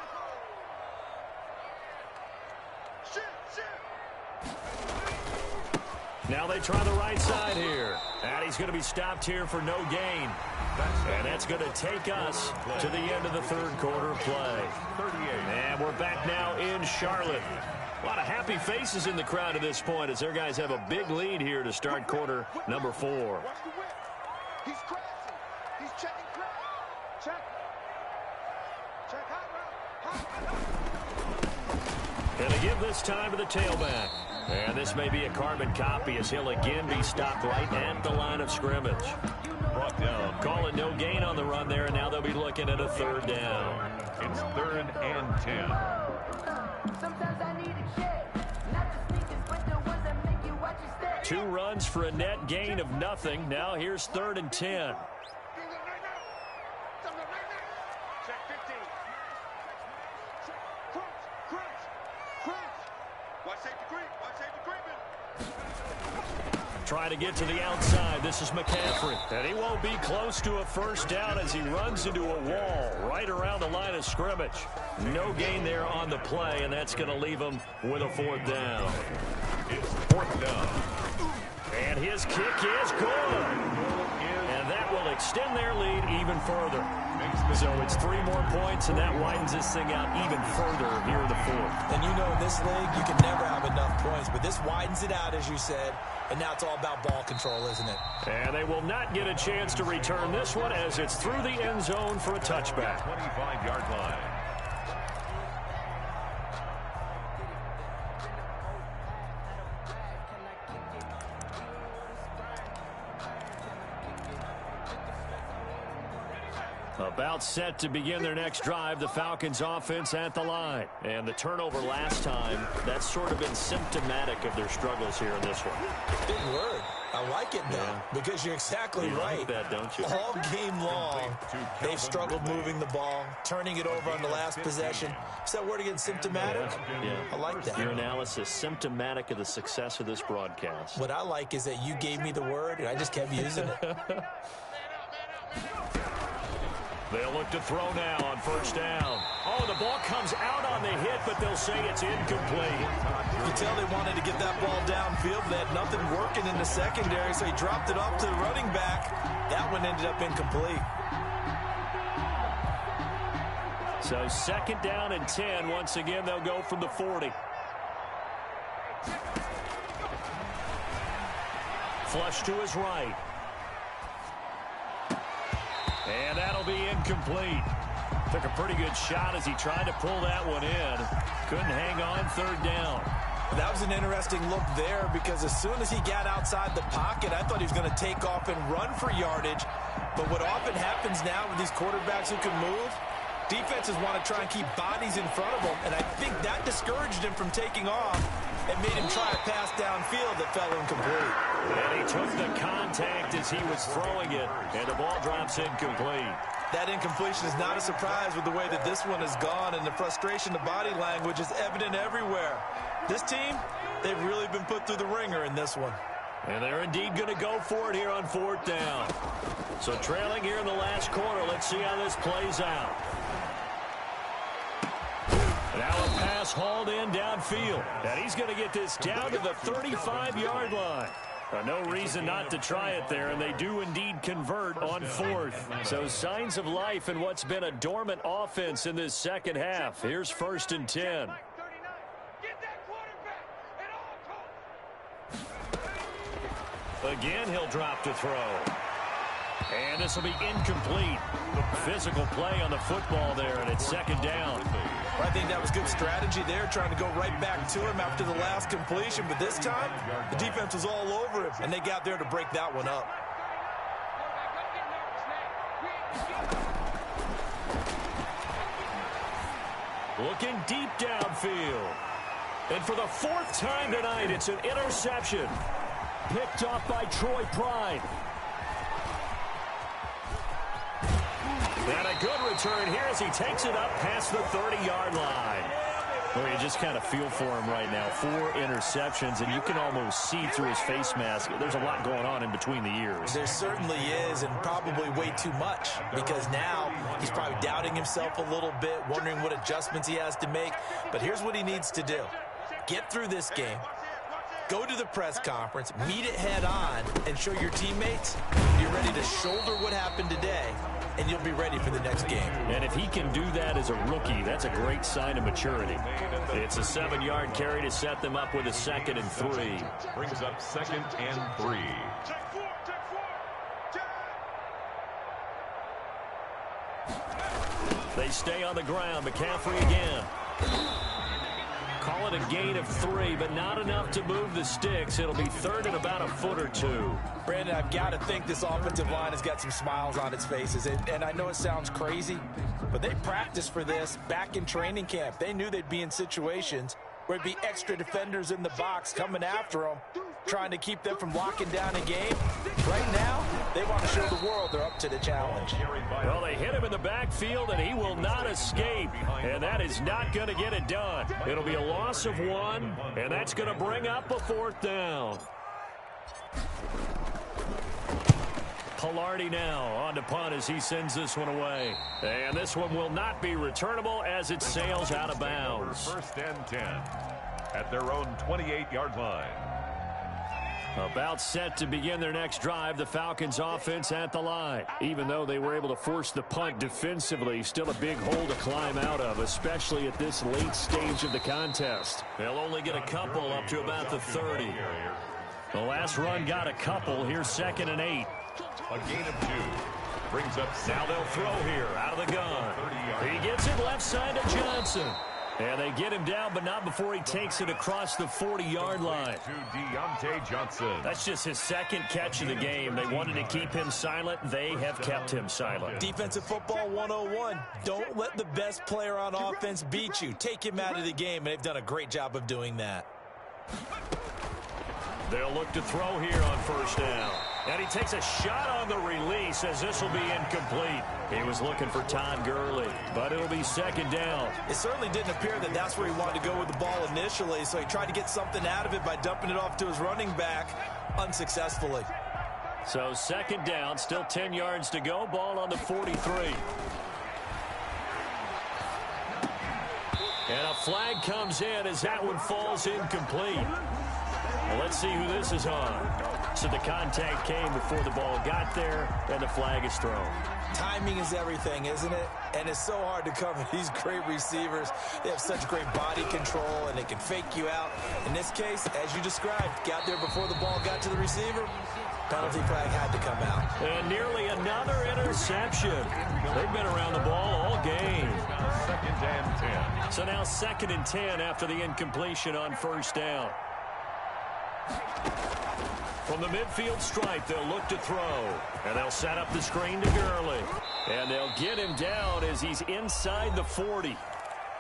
Now they try the right side here. And he's going to be stopped here for no gain. And that's going to take us to the end of the third quarter play. And we're back now in Charlotte. A lot of happy faces in the crowd at this point as their guys have a big lead here to start quarter number 4. Watch the whip. He's crashing. He's checking crash. Check. Check hot route. And they give this time to the tailback. And this may be a carbon copy as he'll again be stopped right at the line of scrimmage. Brought down. Calling no gain on the run there, and now they'll be looking at a 3rd down. It's 3rd and 10. Sometimes I need a check. Not the sneakers, but the ones that make you watch your step. 2 runs for a net gain of nothing. Now here's 3rd and 10. Check 15. Crunch, crunch, crunch. Watch safety creep. Watch safety creeping. Trying to get to the outside. This is McCaffrey. And he won't be close to a 1st down as he runs into a wall right around the line of scrimmage. No gain there on the play, and that's going to leave him with a 4th down. It's 4th down. And his kick is good. And that will extend their lead even further. So it's 3 more points, and that widens this thing out even further here in the 4th. And you know in this league, you can never have enough points, but this widens it out, as you said, and now it's all about ball control, isn't it? And they will not get a chance to return this one as it's through the end zone for a touchback. 25-yard line. About set to begin their next drive, the Falcons offense at the line. And the turnover last time, that's sort of been symptomatic of their struggles here in this one. Big word. I like it, though, because you're exactly right. Like that, don't you? All game long, they've struggled moving the ball, turning it over on the last possession. Is that word again, symptomatic? Yeah. I like that. Your analysis, symptomatic of the success of this broadcast. What I like is that you gave me the word, and I just kept using it. They'll look to throw now on 1st down. Oh, the ball comes out on the hit, but they'll say it's incomplete. You can tell they wanted to get that ball downfield. They had nothing working in the secondary, so he dropped it off to the running back. That one ended up incomplete. So 2nd down and 10. Once again, they'll go from the 40. Flush to his right. And that'll be incomplete. Took a pretty good shot as he tried to pull that one in. Couldn't hang on 3rd down. That was an interesting look there because as soon as he got outside the pocket, I thought he was going to take off and run for yardage. But what often happens now with these quarterbacks who can move, defenses want to try and keep bodies in front of them. And I think that discouraged him from taking off and made him try a pass downfield that fell incomplete. And he took the contact as he was throwing it, and the ball drops incomplete. That incompletion is not a surprise with the way that this one has gone, and the frustration, the body language is evident everywhere. This team, they've really been put through the ringer in this one. And they're indeed going to go for it here on 4th down. So trailing here in the last quarter, let's see how this plays out. Now a pass hauled in downfield. And he's going to get this down to the 35-yard line. No reason not to try it there, and they do indeed convert on 4th. So signs of life in what's been a dormant offense in this second half. Here's 1st and 10. Again, he'll drop to throw. And this will be incomplete. Physical play on the football there, and it's 2nd down. I think that was good strategy there, trying to go right back to him after the last completion. But this time, the defense was all over him, and they got there to break that one up. Looking deep downfield. And for the fourth time tonight, it's an interception. Picked off by Troy Pride. And a good return here as he takes it up past the 30-yard line. Well, you just kind of feel for him right now. 4 interceptions, and you can almost see through his face mask. There's a lot going on in between the ears. There certainly is, and probably way too much, because now he's probably doubting himself a little bit, wondering what adjustments he has to make. But here's what he needs to do. Get through this game. Go to the press conference, meet it head on, and show your teammates you're ready to shoulder what happened today, and you'll be ready for the next game. And if he can do that as a rookie, that's a great sign of maturity. It's a 7-yard carry to set them up with a 2nd and 3. Brings up 2nd and 3. They stay on the ground. McCaffrey again. Call it a gain of 3, but not enough to move the sticks. It'll be 3rd and about a foot or 2. Brandon, I've got to think this offensive line has got some smiles on its faces. And I know it sounds crazy, but they practiced for this back in training camp. They knew they'd be in situations where it'd be extra defenders in the box coming after them, trying to keep them from locking down a game. Right now, they want to show the world they're up to the challenge. Well, they hit him in the backfield, and he will not escape. And that is not going to get it done. It'll be a loss of 1, and that's going to bring up a 4th down. Pilardi now on to punt as he sends this one away. And this one will not be returnable as it sails out of bounds. 1st and 10 at their own 28-yard line. About set to begin their next drive, the Falcons offense at the line. Even though they were able to force the punt defensively, still a big hole to climb out of, especially at this late stage of the contest. They'll only get a couple up to about the 30. The last run got a couple. Here's 2nd and 8. A gain of 2. Brings up now they'll throw here out of the gun. He gets it left side to Johnson. And they get him down, but not before he takes it across the 40-yard line. To Deontay Johnson. That's just his 2nd catch of the game. They wanted to keep him silent. They have kept him silent. Defensive football 101. Don't let the best player on offense beat you. Take him out of the game, and they've done a great job of doing that. They'll look to throw here on 1st down. And he takes a shot on the release as this will be incomplete. He was looking for Todd Gurley, but it'll be 2nd down. It certainly didn't appear that that's where he wanted to go with the ball initially, so he tried to get something out of it by dumping it off to his running back unsuccessfully. So 2nd down, still 10 yards to go, ball on the 43. And a flag comes in as that one falls incomplete. Well, let's see who this is on. So the contact came before the ball got there, and the flag is thrown. Timing is everything, isn't it? And it's so hard to cover these great receivers. They have such great body control, and they can fake you out. In this case, as you described, got there before the ball got to the receiver. Penalty flag had to come out. And nearly another interception. They've been around the ball all game. 2nd and 10. So now 2nd and 10 after the incompletion on 1st down. From the midfield stripe, they'll look to throw. And they'll set up the screen to Gurley. And they'll get him down as he's inside the 40.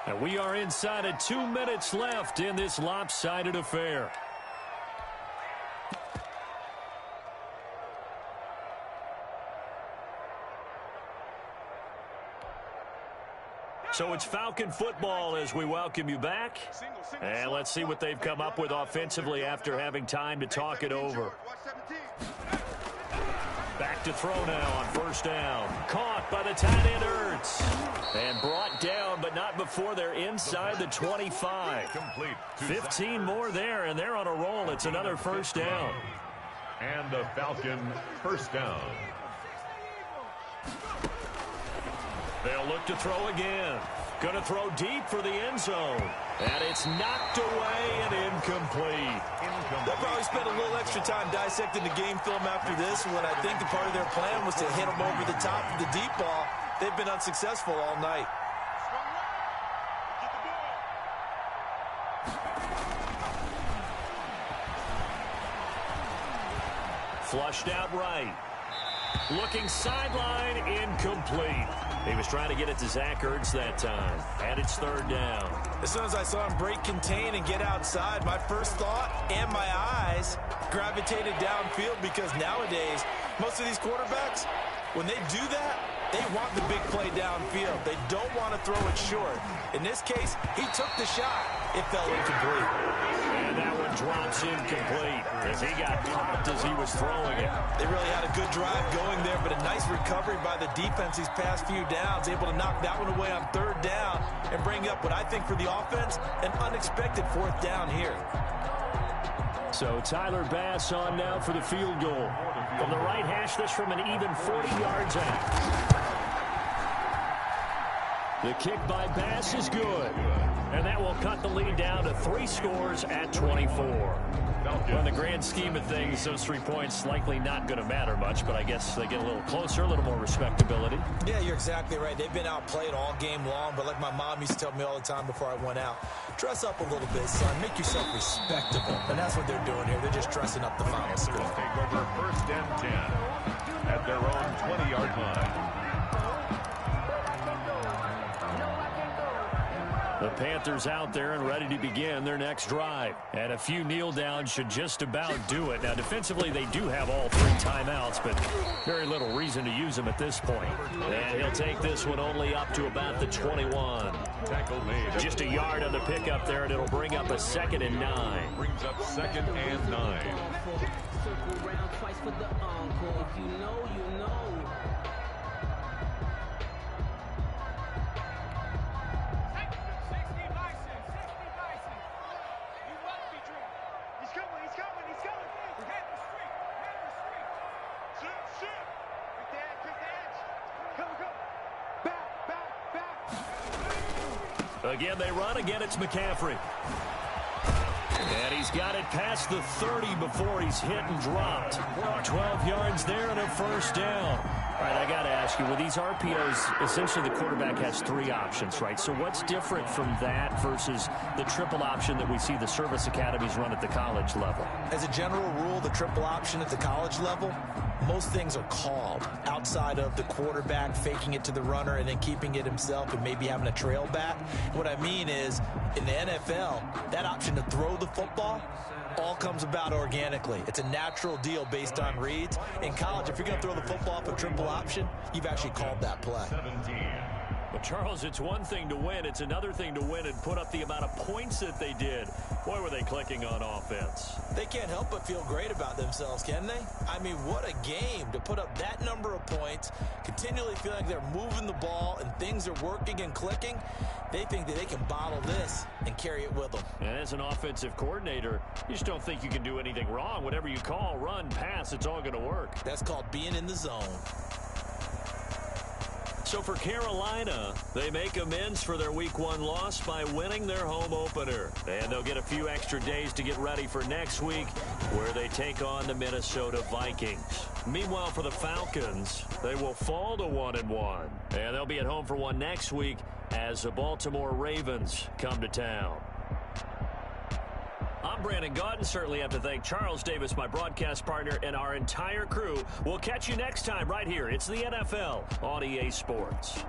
And we are inside of 2 minutes left in this lopsided affair. So it's Falcon football as we welcome you back. And let's see what they've come up with offensively after having time to talk it over. Back to throw now on 1st down. Caught by the tight end Ertz. And brought down, but not before they're inside the 25. 15 more there, and they're on a roll. It's another 1st down. And the Falcon 1st down. They'll look to throw again. Going to throw deep for the end zone. And it's knocked away and incomplete. They'll probably spend a little extra time dissecting the game film after this when I think the part of their plan was to hit them over the top of the deep ball. They've been unsuccessful all night. Flushed out right. Looking sideline, incomplete. He was trying to get it to Zach Ertz that time. And it's third down. As soon as I saw him break contain and get outside, my first thought and my eyes gravitated downfield, because nowadays, most of these quarterbacks, when they do that, they want the big play downfield. They don't want to throw it short. In this case, he took the shot. It fell incomplete. And that one drops incomplete as he got popped as he was throwing it. They really had a good drive going there, but a nice recovery by the defense these past few downs, able to knock that one away on third down and bring up what I think for the offense, an unexpected fourth down here. So Tyler Bass on now for the field goal. From the right hash, this from an even 40 yards out. The kick by Bass is good. And that will cut the lead down to 3 scores at 24. In the grand scheme of things, those 3 points likely not going to matter much, but I guess they get a little closer, a little more respectability. Yeah, you're exactly right. They've been outplayed all game long, but like my mom used to tell me all the time before I went out, dress up a little bit, son. Make yourself respectable. And that's what they're doing here. They're just dressing up the final score. Take over first and 10 at their own 20-yard line. The Panthers out there and ready to begin their next drive. And a few kneel downs should just about do it. Now, defensively, they do have all 3 timeouts, but very little reason to use them at this point. And he'll take this one only up to about the 21. Just a yard on the pickup there, and it'll bring up a 2nd and 9. Brings up 2nd and 9. Circle round twice for the encore. If you know, you know. Again, they run. Again, it's McCaffrey. And he's got it past the 30 before he's hit and dropped. 12 yards there and a first down. All right, I got to ask you, with these RPOs, essentially the quarterback has 3 options, right? So what's different from that versus the triple option that we see the service academies run at the college level? As a general rule, the triple option at the college level, most things are called outside of the quarterback faking it to the runner and then keeping it himself and maybe having a trail back. What I mean is, in the NFL, that option to throw the football all comes about organically. It's a natural deal based on reads. In college, if you're going to throw the football off a triple option, you've actually called that play. But, Charles, it's one thing to win. It's another thing to win and put up the amount of points that they did. Boy, were they clicking on offense. They can't help but feel great about themselves, can they? I mean, what a game to put up that number of points, continually feeling like they're moving the ball and things are working and clicking. They think that they can bottle this and carry it with them. And as an offensive coordinator, you just don't think you can do anything wrong. Whatever you call, run, pass, it's all going to work. That's called being in the zone. So for Carolina, they make amends for their Week 1 loss by winning their home opener. And they'll get a few extra days to get ready for next week, where they take on the Minnesota Vikings. Meanwhile, for the Falcons, they will fall to 1-1. And they'll be at home for one next week as the Baltimore Ravens come to town. I'm Brandon Gaudin. Certainly have to thank Charles Davis, my broadcast partner, and our entire crew. We'll catch you next time right here. It's the NFL on EA Sports.